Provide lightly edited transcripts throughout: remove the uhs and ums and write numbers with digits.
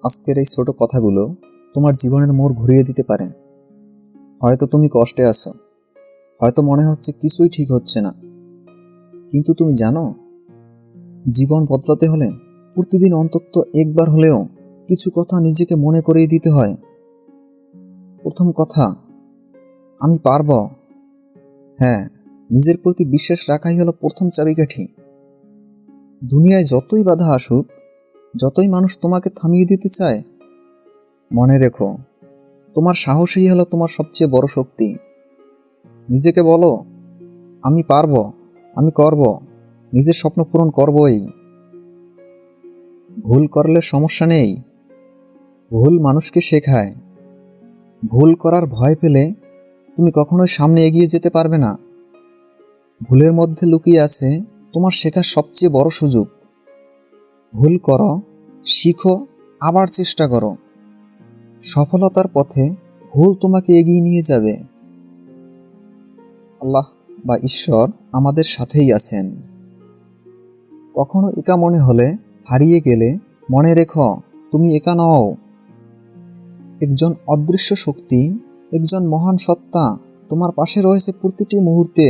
আজকের এই ছোট কথাগুলো তোমার জীবনের মোড় ঘুরিয়ে দিতে পারে। হয়তো তুমি কষ্টে আছো, হয়তো মনে হচ্ছে কিছুই ঠিক হচ্ছে না, কিন্তু তুমি জানো, জীবন বদলাতে হলে প্রতিদিন অন্তত একবার হলেও কিছু কথা নিজেকে মনে করিয়ে দিতে হয়। প্রথম কথা, আমি পারবো। হ্যাঁ, নিজের প্রতি বিশ্বাস রাখাই হলো প্রথম চাবিকাঠি। দুনিয়ায় যতই বাধা আসুক, যতই মানুষ তোমাকে থামিয়ে দিতে চায়, মনে রেখো, তোমার সাহসই হলো তোমার সবচেয়ে বড় শক্তি। নিজেকে বলো, আমি পারবো, আমি করব, নিজের স্বপ্ন পূরণ করবই। ভুল করলে সমস্যা নেই, ভুল মানুষকে শেখায়। ভুল করার ভয় পেলে তুমি কখনোই সামনে এগিয়ে যেতে পারবে না। ভুলের মধ্যে লুকিয়ে আছে তোমার শেখার সবচেয়ে বড় সুযোগ। ভুল করো, শিখো, আবার চেষ্টা করো। সফলতার পথে ভুল তোমাকে এগিয়ে নিয়ে যাবে। আল্লাহ বা ঈশ্বর আমাদের সাথেই আছেন। কখনো একা মনে হলে, হারিয়ে গেলে, মনে রেখো, তুমি একা নও। একজন অদৃশ্য শক্তি, একজন মহান সত্তা তোমার পাশে রয়েছে প্রতিটি মুহূর্তে।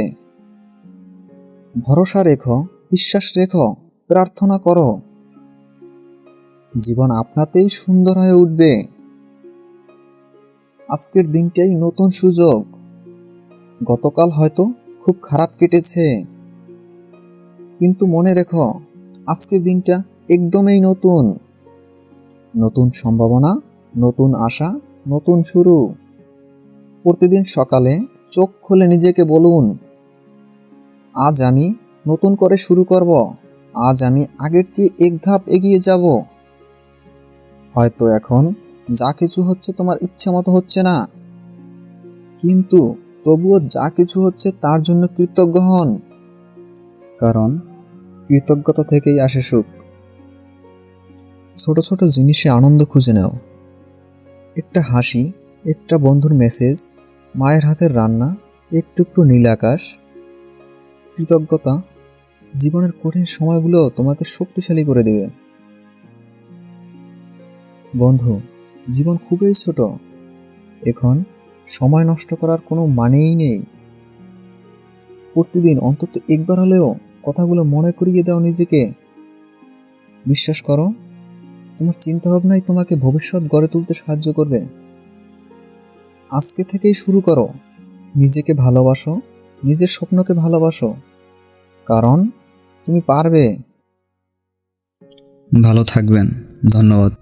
ভরসা রেখো, বিশ্বাস রেখো, প্রার্থনা করো। জীবন আপনাতেই সুন্দর হয়ে উঠবে। আজকের দিনটাই নতুন সুযোগ। গতকাল হয়তো খুব খারাপ কেটেছে, কিন্তু মনে রেখো, আজকের দিনটা একদমই নতুন। নতুন সম্ভাবনা, নতুন আশা, নতুন শুরু। প্রতিদিন সকালে চোখ খুলে নিজেকে বলুন, আজ আমি নতুন করে শুরু করব, আজ আমি আগের চেয়ে এক ধাপ এগিয়ে যাব। হয়তো এখন যা কিছু হচ্ছে তোমার ইচ্ছা মতো হচ্ছে না, কিন্তু তবুও যা কিছু হচ্ছে তার জন্য কৃতজ্ঞ হন, কারণ কৃতজ্ঞতা থেকেই আসে সুখ। ছোট ছোট জিনিসে আনন্দ খুঁজে নাও। একটা হাসি, একটা বন্ধুর মেসেজ, মায়ের হাতের রান্না, এক টুকরো নীল আকাশ। কৃতজ্ঞতা জীবনের কঠিন সময়গুলো তোমাকে শক্তিশালী করে দেবে। বন্ধু, জীবন খুবই ছোট, এখন সময় নষ্ট করার কোনো মানেই নেই। প্রতিদিন অন্তত একবার হলেও কথাগুলো মনে করিয়ে দাও নিজেকে। বিশ্বাস করো, তোমার চিন্তাভাবনাই তোমাকে ভবিষ্যৎ গড়ে তুলতে সাহায্য করবে। আজকে থেকেই শুরু করো, নিজেকে ভালোবাসো, নিজের স্বপ্নকে ভালোবাসো, কারণ তুমি পারবে। ভালো থাকবেন। ধন্যবাদ।